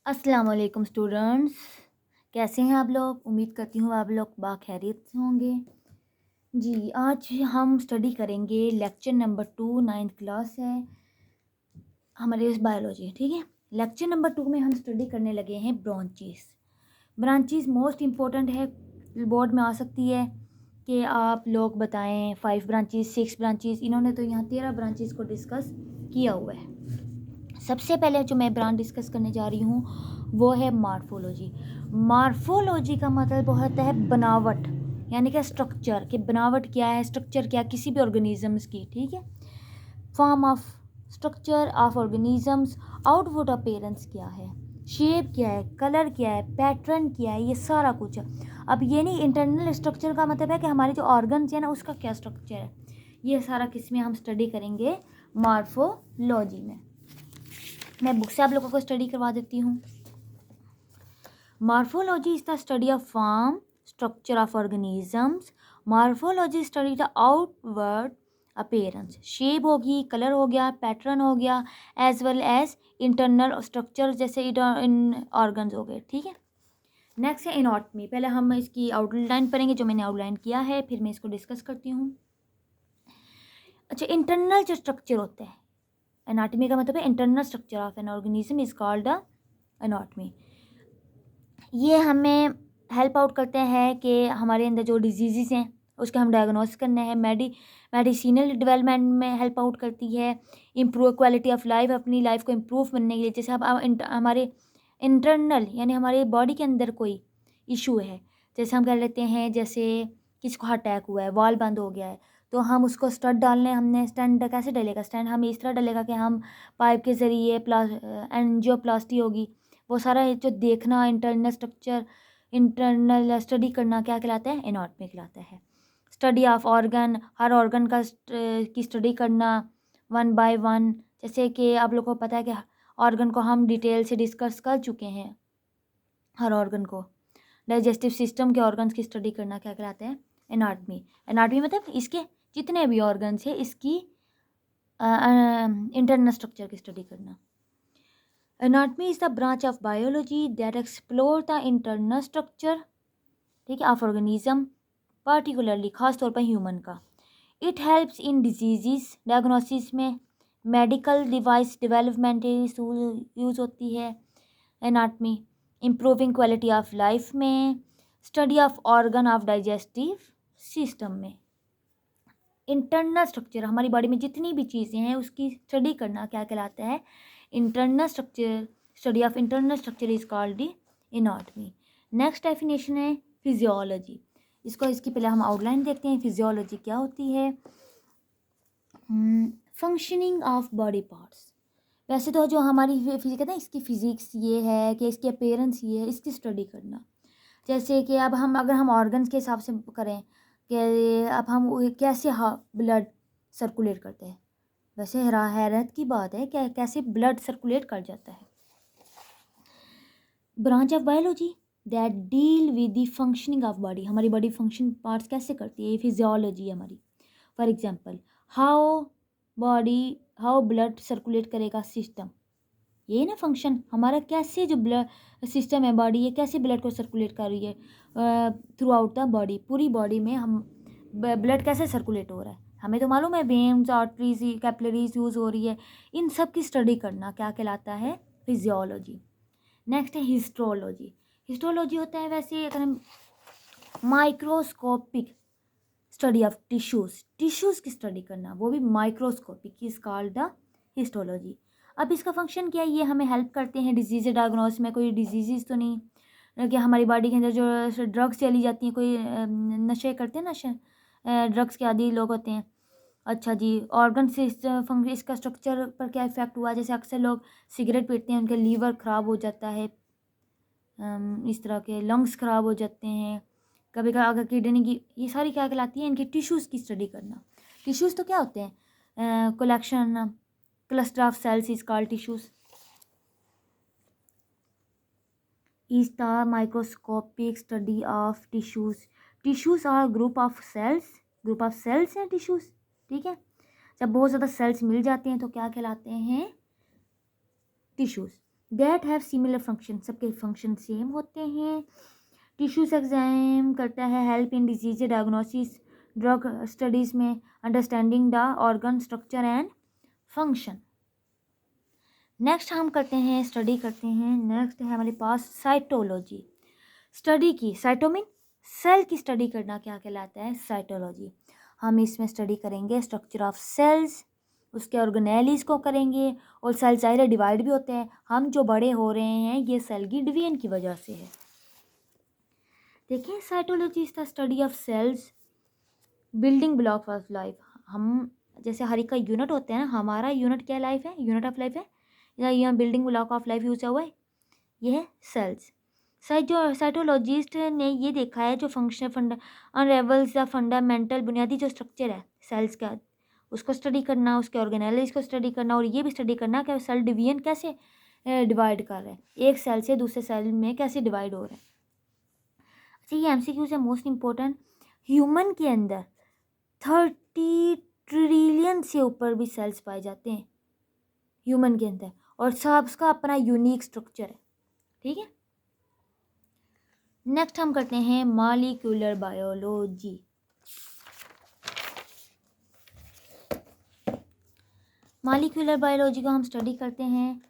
अस्सलाम वालेकुम स्टूडेंट्स। कैसे हैं आप लोग? उम्मीद करती हूँ आप लोग बाखैरियत से होंगे। जी, आज हम स्टडी करेंगे लेक्चर नंबर 2, 9th क्लास है हमारे इस बायोलॉजी, ठीक है। लेक्चर नंबर 2 में हम स्टडी करने लगे हैं ब्रांचेस। ब्रांचेस मोस्ट इम्पोर्टेंट है, बोर्ड में आ सकती है कि आप लोग बताएं 5 ब्रांचेस, 6 ब्रांचेस। इन्होंने तो यहाँ 13 ब्रांचेस को डिस्कस किया हुआ है। सबसे पहले जो मैं ब्रांच डिस्कस करने जा रही हूँ वो है मॉर्फोलॉजी। मॉर्फोलॉजी का मतलब होता है बनावट, यानी कि स्ट्रक्चर, कि बनावट क्या है, स्ट्रक्चर क्या है किसी भी ऑर्गेनिजम्स की, ठीक है। Form of structure of organisms, output appearance क्या है, शेप क्या है, कलर क्या है, पैटर्न क्या है, ये सारा कुछ है। अब ये नहीं, इंटरनल स्ट्रक्चर का मतलब है कि हमारे जो ऑर्गन्स है ना उसका क्या स्ट्रक्चर है, ये सारा किस में हम स्टडी करेंगे, मॉर्फोलॉजी में। मैं बुक से आप लोगों को स्टडी करवा देती हूँ। Morphology is the study of form, structure of organisms. Morphology study the outward appearance, shape होगी, कलर हो गया, पैटर्न हो गया, as well as internal structure जैसे इन ऑर्गन्स हो गए, ठीक है। नेक्स्ट है एनाटॉमी। पहले हम इसकी आउटलाइन पढ़ेंगे जो मैंने आउटलाइन किया है, फिर मैं इसको डिस्कस करती हूँ। अच्छा, इंटरनल जो स्ट्रक्चर होता है, एनाटॉमी का मतलब है internal structure of an organism is called the anatomy. ये हमें हेल्प आउट करते हैं कि हमारे अंदर जो डिजीज़ हैं उसका हम डायग्नोस करना है। मेडिसिनल डेवलपमेंट में हेल्प आउट करती है। इम्प्रूव क्वालिटी ऑफ लाइफ, अपनी लाइफ को इम्प्रूव करने के लिए, जैसे अब हमारे इंटरनल यानी हमारे बॉडी के अंदर कोई इशू है, जैसे हम कह लेते हैं जैसे किसी को हार्ट अटैक हुआ है, वाल बंद हो गया है, तो हम उसको स्टड डालने, हमने स्टैंड कैसे डलेगा, स्टैंड हम इस तरह डलेगा कि हम पाइप के ज़रिए एंजियोप्लास्टी होगी। वो सारा जो देखना, इंटरनल स्ट्रक्चर, इंटरनल स्टडी करना क्या कहलाता है, एनाटॉमी कहलाता है। Study of organ, her organ का की स्टडी करना वन बाय वन, जैसे कि आप लोगों को पता है कि ऑर्गन को हम डिटेल से डिस्कस कर चुके हैं। हर ऑर्गन को, डाइजेस्टिव सिस्टम के ऑर्गन्स की स्टडी करना क्या कहलाता है, एनाटॉमी। एनाटॉमी मतलब इसके जितने भी ऑर्गन्स है इसकी इंटरनल स्ट्रक्चर की स्टडी करना। Anatomy is the branch of biology that explore the internal structure, ठीक है, ऑफ ऑर्गेनिज्म, पार्टिकुलरली खास तौर पर ह्यूमन का। It helps in disease diagnosis में, मेडिकल डिवाइस डेवलपमेंट यूज़ होती है anatomy. Improving quality of life में, study of organ of digestive system में। इंटरनल स्ट्रक्चर, हमारी बॉडी में जितनी भी चीज़ें हैं उसकी स्टडी करना क्या कहलाता है, internal structure. Study of internal structure is called anatomy. Next definition है फिजियोलॉजी। इसकी पहले हम आउटलाइन देखते हैं, फिजियोलॉजी क्या होती है। Functioning of body parts. वैसे तो जो हमारी फिजिक कहते हैं इसकी फिजिक्स ये है कि इसकी अपीयरेंस ये है, इसकी स्टडी करना। जैसे कि अब हम अगर हम ऑर्गन्स के हिसाब से करें कि अब हम कैसे ब्लड सर्कुलेट करते हैं, वैसे हैरत की बात है कि कैसे ब्लड सर्कुलेट कर जाता है। Branch of biology that deal with the functioning of body, हमारी बॉडी फंक्शन पार्ट्स कैसे करती है, ये फिजियोलॉजी है हमारी। For example how blood circulate करेगा सिस्टम, ये ना फंक्शन हमारा, कैसे जो ब्लड सिस्टम है बॉडी, ये कैसे ब्लड को सर्कुलेट कर रही है थ्रू आउट द बॉडी, पूरी बॉडी में हम ब्लड कैसे सर्कुलेट हो रहा है। हमें तो मालूम है वेन्स, आर्टरीज, कैपिलरीज यूज़ हो रही है, इन सब की स्टडी करना क्या कहलाता है, फिजियोलॉजी। नेक्स्ट है हिस्टोलॉजी। हिस्टोलॉजी होता है वैसे अगर हम माइक्रोस्कोपिक स्टडी ऑफ टिश्यूज़ की स्टडी करना, वो भी microscopic, is called the histology. अब इसका फंक्शन क्या है, ये हमें हेल्प करते हैं डिजीज़ डायग्नोस में। कोई डिजीज़ तो नहीं कि हमारी बॉडी के अंदर जो ड्रग्स चली जाती हैं, कोई नशे करते हैं, नशे ड्रग्स के आदि लोग होते हैं। अच्छा जी, ऑर्गन से इसका स्ट्रक्चर पर क्या इफ़ेक्ट हुआ, जैसे अक्सर लोग सिगरेट पीते हैं, उनके लीवर ख़राब हो जाता है, इस तरह के लंग्स ख़राब हो जाते हैं, कभी कभी अगर किडनी की, ये सारी क्या कहलाती है, इनके टिश्यूज़ की स्टडी करना। टिश्यूज़ तो क्या होते हैं, collection, cluster of cells is called tissues. Is the microscopic study of tissues. Tissues are group of cells हैं टिश्यूज़, ठीक है। जब बहुत ज़्यादा सेल्स मिल जाते हैं तो क्या कहलाते हैं, tissues. That have similar function, सबके फंक्शन सेम होते हैं। टिश्यूज एग्जाम करता है, help in disease diagnosis, drug studies में, understanding the organ structure and function. Next हम करते हैं, स्टडी करते हैं, नेक्स्ट है हमारे पास साइटोलॉजी। स्टडी की, साइटोमिन सेल की स्टडी करना क्या कहलाता है, साइटोलॉजी। हम इसमें स्टडी करेंगे स्ट्रक्चर ऑफ सेल्स, उसके ऑर्गेनेलीज को करेंगे, और सेल ज़ाहिर डिवाइड भी होते हैं। हम जो बड़े हो रहे हैं ये सेल की डिवीजन की वजह से है। देखिए, cytology is the study of cells, building block of life. हम जैसे हर एक का यूनिट होते हैं ना, हमारा यूनिट क्या लाइफ है, यूनिट ऑफ लाइफ है, या यहाँ building block of life use हुआ है, ये है सेल्स। साइटोलॉजिस्ट ने ये देखा है जो फंक्शन अनरेवल्स या फंडामेंटल बुनियादी जो स्ट्रक्चर है सेल्स का, उसको स्टडी करना, उसके ऑर्गेनेलिज को स्टडी करना, और ये भी स्टडी करना कि सेल डिवीजन कैसे डिवाइड कर रहे हैं, एक सेल से दूसरे सेल में कैसे डिवाइड हो रहे हैं। अच्छा, ये एमसीक्यूज है मोस्ट इम्पोर्टेंट। ह्यूमन के अंदर 30 ट्रिलियन से ऊपर भी सेल्स पाए जाते हैं ह्यूमन के अंदर, और सबका अपना यूनिक स्ट्रक्चर है, ठीक है। नेक्स्ट हम करते हैं मॉलिक्यूलर बायोलॉजी। मॉलिक्यूलर बायोलॉजी को हम स्टडी करते हैं,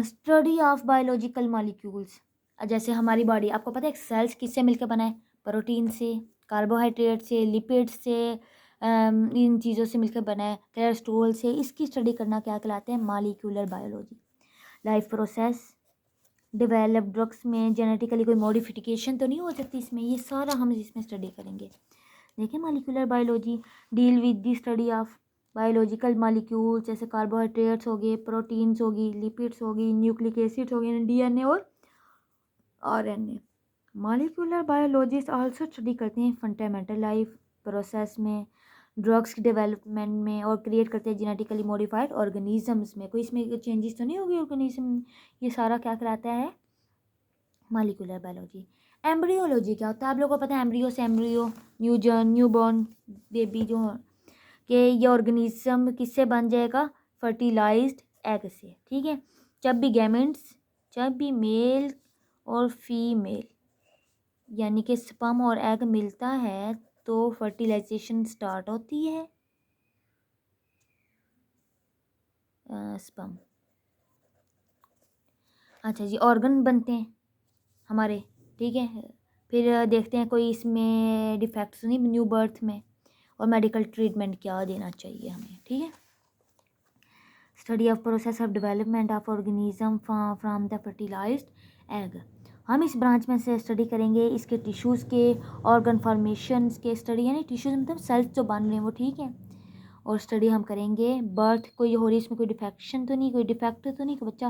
स्टडी ऑफ बायोलॉजिकल मॉलिक्यूल्स। जैसे हमारी बॉडी, आपको पता है सेल्स किससे मिलकर बना है, प्रोटीन से, कार्बोहाइड्रेट से, लिपिड से, इन चीज़ों से मिलकर बना है, कोलेस्ट्रॉल से। इसकी स्टडी करना क्या कहलाते हैं, molecular biology. Life process, develop drugs में जेनेटिकली कोई मॉडिफिकेशन तो नहीं हो सकती इसमें, ये सारा हम इसमें स्टडी करेंगे। देखिए, molecular biology deal with the study of biological molecules, जैसे कार्बोहाइड्रेट्स हो गए, प्रोटीन्स होगी, लिपिड्स होगी, न्यूक्लिक एसिड्स हो गए, डीएनए और RNA. Molecular biologist also study करते हैं फंडामेंटल लाइफ प्रोसेस में, ड्रग्स के डेवलपमेंट में, और क्रिएट करते हैं जेनेटिकली मॉडिफाइड ऑर्गेनिजम्स में। कोई इसमें चेंजेस तो नहीं होगी ऑर्गेनिज्म, ये सारा क्या कराता है, मॉलिक्यूलर बायोलॉजी। एम्ब्रियोलॉजी क्या होता है, आप लोगों को पता है, एम्ब्रियो से एम्ब्रियो, न्यूबॉर्न बेबी जो हो, कि ये ऑर्गेनिज्म किससे बन जाएगा, फर्टिलाइज्ड एग से, ठीक है। जब भी गैमेट्स, जब भी मेल और फीमेल यानी कि स्पर्म और एग मिलता है तो फर्टिलाइजेशन स्टार्ट होती है, स्पर्म। अच्छा जी, ऑर्गन बनते हैं हमारे, ठीक है। फिर देखते हैं कोई इसमें डिफेक्ट्स नहीं न्यू बर्थ में, और मेडिकल ट्रीटमेंट क्या देना चाहिए हमें, ठीक है। Study of process of development of organism from the fertilised egg. हम इस ब्रांच में से स्टडी करेंगे इसके टिश्यूज़ के, ऑर्गन फॉर्मेशंस के स्टडी, यानी टिश्यूज़ मतलब सेल्स जो बन रहे हैं वो, ठीक है। और स्टडी हम करेंगे बर्थ कोई हो रही, इसमें कोई डिफेक्शन तो नहीं, कोई डिफेक्ट तो नहीं, कोई बच्चा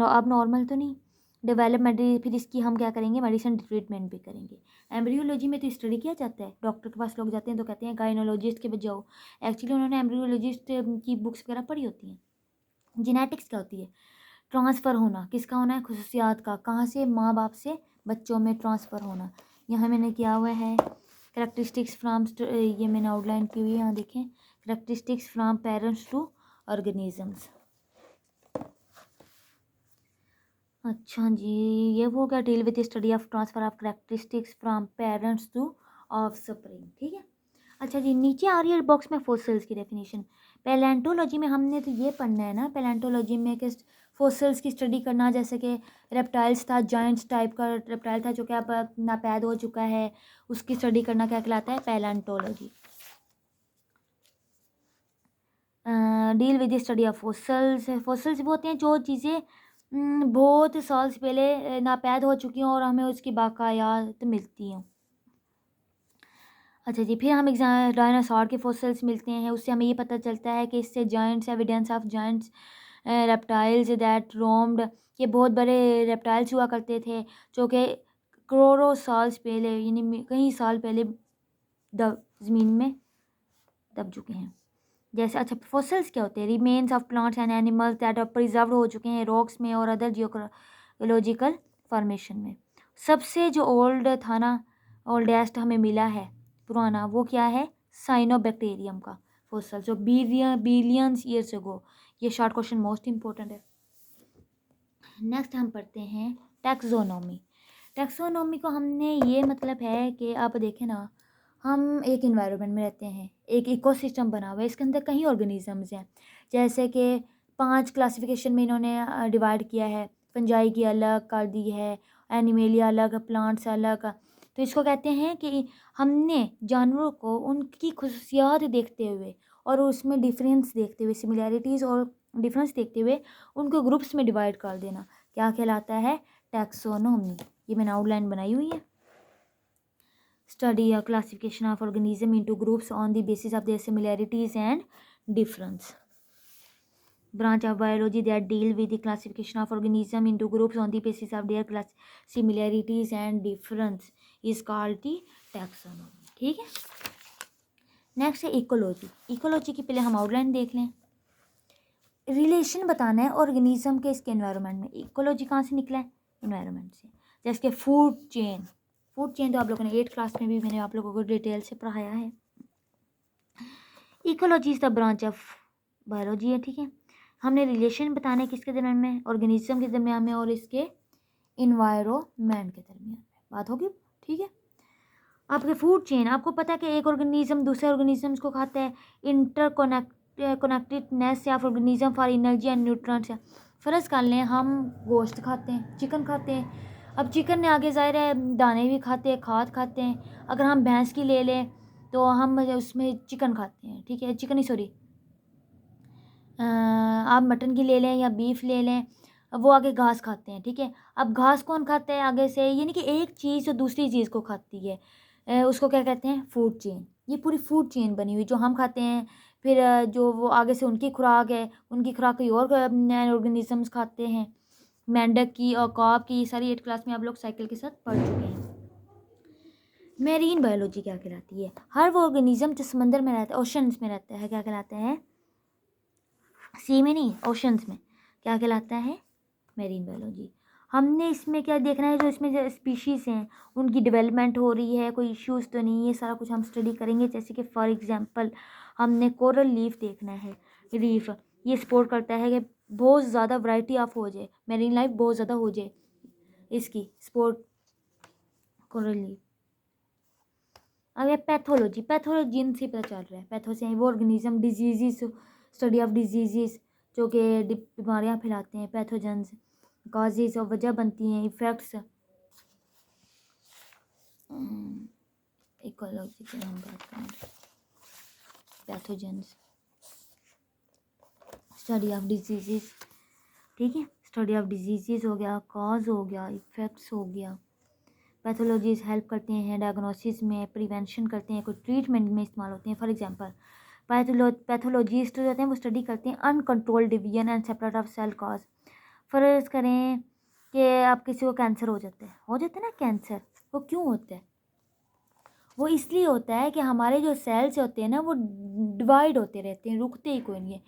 अब नॉर्मल तो नहीं, डेवलपमेंट, फिर इसकी हम क्या करेंगे, मेडिसिन ट्रीटमेंट भी करेंगे। एम्ब्रियोलॉजी में तो स्टडी किया जाता है, डॉक्टर के पास लोग जाते हैं तो कहते हैं गायनोलॉजिस्ट के पास जाओ, एक्चुअली उन्होंने एम्ब्रियोलॉजिस्ट की बुक्स वगैरह पढ़ी होती हैं। जेनेटिक्स क्या होती है, ट्रांसफ़र होना, किसका होना है, खुसूसियात का, कहाँ से, माँ बाप से बच्चों में ट्रांसफ़र होना। यहाँ मैंने किया हुआ है करेक्टरिस्टिक्स फ्राम, ये मैंने आउटलाइन की हुई है, यहाँ देखें, characteristics from parents to organisms. अच्छा जी, ये वो क्या, deal with study of transfer of characteristics from parents two of spring, ठीक है। अच्छा जी, नीचे आ रही है बॉक्स में फोसिल्स की डेफिनेशन। पैलेंटोलॉजी में हमने तो ये पढ़ना है ना, पैलेंटोलॉजी में कि फोसिल्स की स्टडी करना, जैसे कि रेप्टाइल्स था, जायंट्स टाइप का रेप्टाइल था जो कि अब नापैद हो चुका है, उसकी स्टडी करना क्या कहलाता है, palaeontology. Deal with the study of fossils. Fossils वो होते हैं जो चीज़ें बहुत साल से पहले नापैद हो चुकी हैं और हमें उसकी बाकायात मिलती हैं। अच्छा जी, फिर हम डायनासोर के फोसिल्स मिलते हैं, उससे हमें ये पता चलता है कि इससे giants, evidence of giants reptiles that roamed, ये बहुत बड़े रेप्टाइल्स हुआ करते थे जो कि करोड़ों साल पहले, यानी कई साल पहले ज़मीन में दब चुके हैं। जैसे, अच्छा, फोसिल्स क्या होते हैं, remains of plants and animals that are preserve हो चुके हैं रॉक्स में और अदर जियोलॉजिकल फॉर्मेशन में। सबसे जो ओल्ड था ना, ओल्डेस्ट हमें मिला है पुराना, वो क्या है, साइनोबैक्टीरियम का फोसिल, जो बिलियंस ईयर्स अगो। ये शॉर्ट क्वेश्चन मोस्ट इंपॉर्टेंट है। नेक्स्ट हम पढ़ते हैं टैक्सोनॉमी। टैक्सोनॉमी को हमने ये मतलब है कि आप देखें ना, हम एक इन्वायरमेंट में रहते हैं, एक इकोसिस्टम बना हुआ है, इसके अंदर कई ऑर्गेनिजम्स हैं। जैसे कि 5 क्लासिफिकेशन में इन्होंने डिवाइड किया है, फंजाई की अलग कर दी है, एनिमेलिया अलग, प्लांट्स अलग। तो इसको कहते हैं कि हमने जानवरों को उनकी खुसूसियात देखते हुए और उसमें डिफरेंस देखते हुए, सिमिलैरिटीज़ और डिफरेंस देखते हुए उनको ग्रुप्स में डिवाइड कर देना क्या कहलाता है? टैक्सोनॉमी। ये मैंने आउटलाइन बनाई हुई है। स्टडी या classification of organism into groups on the basis of their similarities and difference. Branch of biology that deal with the classification of organism into groups on the basis of their similarities and difference is called the taxonomy। ठीक है। Next है ecology. Ecology की पहले हम outline देख लें। Relation बताना है ऑर्गेनिज्म के इसके एनवायरनमेंट में। इकोलॉजी कहाँ से निकला है? एनवायरनमेंट से। जैसे कि फूड चेन। फूड चेन तो आप लोगों ने 8th क्लास में भी मैंने आप लोगों को डिटेल से पढ़ाया है। Ecology is the branch of biology है। ठीक है। हमने रिलेशन बताना है किसके दरमियान में? ऑर्गेनिज्म के दरमियान में और इसके इन्वायरमेंट के दरमियान में। बात होगी। ठीक है। आपके फूड चेन, आपको पता है कि एक ऑर्गेनिज्म दूसरे ऑर्गेनिजम्स को खाता है। कनेक्टेडनेस या organism for energy and nutrients है। फ़र्ज़ कर लें हम गोश्त खाते हैं, चिकन खाते हैं। अब चिकन ने आगे ज़ाहिर है दाने भी खाते हैं, खाद खाते हैं। अगर हम भैंस की ले लें तो हम उसमें चिकन खाते हैं। ठीक है, चिकन ही सॉरी, आप मटन की ले लें या बीफ ले लें, वो आगे घास खाते हैं। ठीक है। अब घास कौन खाता है आगे से? यानी कि एक चीज़ जो दूसरी चीज़ को खाती है, उसको क्या कहते हैं? Food chain. ये पूरी फूड चेन बनी हुई, जो हम खाते हैं फिर जो वो आगे से उनकी खुराक है, उनकी खुराक कोई और ऑर्गेनिजम्स खाते हैं। मेंढक की और कॉब की, सारी 8th क्लास में आप लोग साइकिल के साथ पढ़ चुके हैं। मेरीन बायोलॉजी क्या कहलाती है? हर वो ऑर्गेनिज्म जो समंदर में रहता है, ओशंस में रहता है, क्या कहलाता है? सी में नहीं, ओशंस में। क्या कहलाता है? Marine biology. हमने इसमें क्या देखना है? जो इसमें जो स्पीशीज़ हैं उनकी डेवलपमेंट हो रही है, कोई इश्यूज़ तो नहीं, ये सारा कुछ हम स्टडी करेंगे। जैसे कि फॉर एग्जांपल हमने कोरल लीफ देखना है। रीफ ये सपोर्ट करता है कि बहुत ज़्यादा वैरायटी ऑफ हो जाए, मेरीन लाइफ बहुत ज़्यादा हो जाए, इसकी सपोर्ट कोरल लीफ। अगर पैथोलॉजी, पैथोलॉजी इनसे पता चल रहा है। पैथो से वो organism, disease, study of disease जो कि बीमारियाँ फैलाते हैं, पैथोजेंस, कॉजेज और वजह बनती हैं, इफ़ेक्ट्स। इकोलॉजी की हम बात करें, पैथोजेंस, स्टडी ऑफ डिजीज़। ठीक है। स्टडी ऑफ डिजीज़ हो गया, कॉज हो गया, इफ़ेक्ट्स हो गया। पैथोलॉजीज हेल्प करते हैं डायग्नोसिस में, प्रिवेंशन करते हैं, कोई ट्रीटमेंट में इस्तेमाल होते हैं। फॉर एग्जांपल पैथोलॉजिस्ट जो होते हैं वो स्टडी करते हैं uncontrolled division and separate of cell cause. फर्ज करें कि आप किसी को कैंसर हो जाता है ना। कैंसर वो क्यों होता है? वो इसलिए होता है कि हमारे जो सेल्स होते हैं ना वो डिवाइड होते रहते हैं, रुकते ही कोई नहीं है।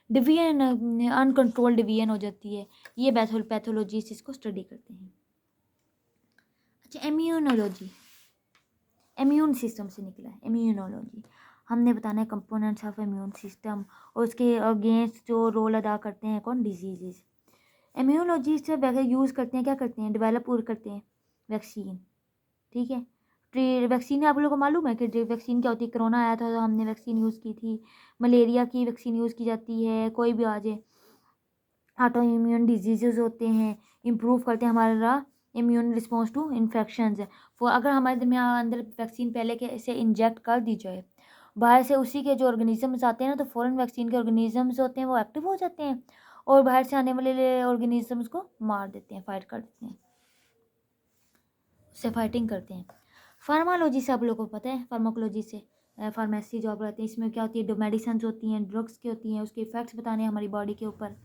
डिवीजन, अनकंट्रोल्ड डिवीजन हो जाती है। ये पैथोलॉजिस्ट इसको स्टडी करते हैं। अच्छा, इम्यूनोलॉजी, इम्यून सिस्टम से निकला है। इम्यूनोलॉजी हमने बताना है कंपोनेंट्स ऑफ इम्यून सिस्टम और उसके अगेंस्ट जो रोल अदा करते हैं कौन? डिजीज़। इम्यूनोलॉजिस्ट यूज़ करते हैं, क्या करते हैं? डेवलप और करते हैं वैक्सीन। ठीक है। वैक्सीन आप लोगों को मालूम है कि वैक्सीन क्या होती है? कोरोना आया था तो हमने वैक्सीन यूज़ की थी। मलेरिया की वैक्सीन यूज़ की जाती है, कोई भी आ जाए। ऑटो इम्यून डिजीज़ होते हैं, इम्प्रूव करते हैं हमारा इम्यून रिस्पॉन्स टू इन्फेक्शंस। वो अगर हमारे दरमियान अंदर वैक्सीन पहले के से इंजेक्ट कर दी जाए बाहर से, उसी के जो ऑर्गेनिजम्स आते हैं ना, तो फ़ौरन वैक्सीन के ऑर्गेनिजम्स होते हैं वो एक्टिव हो जाते हैं और बाहर से आने वाले ऑर्गेनिजम्स को मार देते हैं, फाइट कर देते हैं, उससे फाइटिंग करते हैं। फार्माकोलॉजी से आप लोगों को पता है, फार्माकोलॉजी से फार्मेसी जॉब रहती है। इसमें क्या होती है? जो मेडिसिन होती हैं, ड्रग्स की होती हैं, उसके इफेक्ट्स बताने हैं हमारी बॉडी के ऊपर।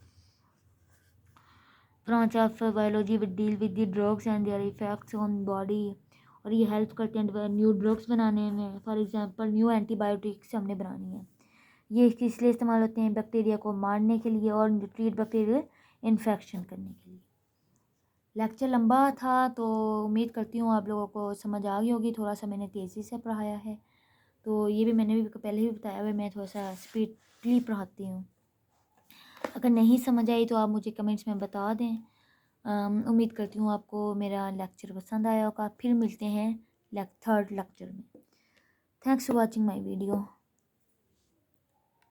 Branch of biology with deal with the drugs and there effects on body, और ये हेल्प करते हैं न्यू ड्रग्स बनाने में। फॉर एग्जांपल न्यू एंटीबायोटिक्स हमने बनानी है, ये किस लिए इस्तेमाल होते हैं? बैक्टीरिया को मारने के लिए और ट्रीट बैक्टीरियल इन्फेक्शन करने के लिए। लेक्चर लंबा था तो उम्मीद करती हूँ आप लोगों को समझ आ गई होगी। थोड़ा सा मैंने तेज़ी से पढ़ाया है, तो ये भी मैंने भी पहले ही बताया हुआ, मैं थोड़ा सा स्पीडली पढ़ाती हूँ। अगर नहीं समझ आई तो आप मुझे कमेंट्स में बता दें। उम्मीद करती हूँ आपको मेरा लेक्चर पसंद आया होगा। फिर मिलते हैं थर्ड लेक्चर में। Thanks for watching my video.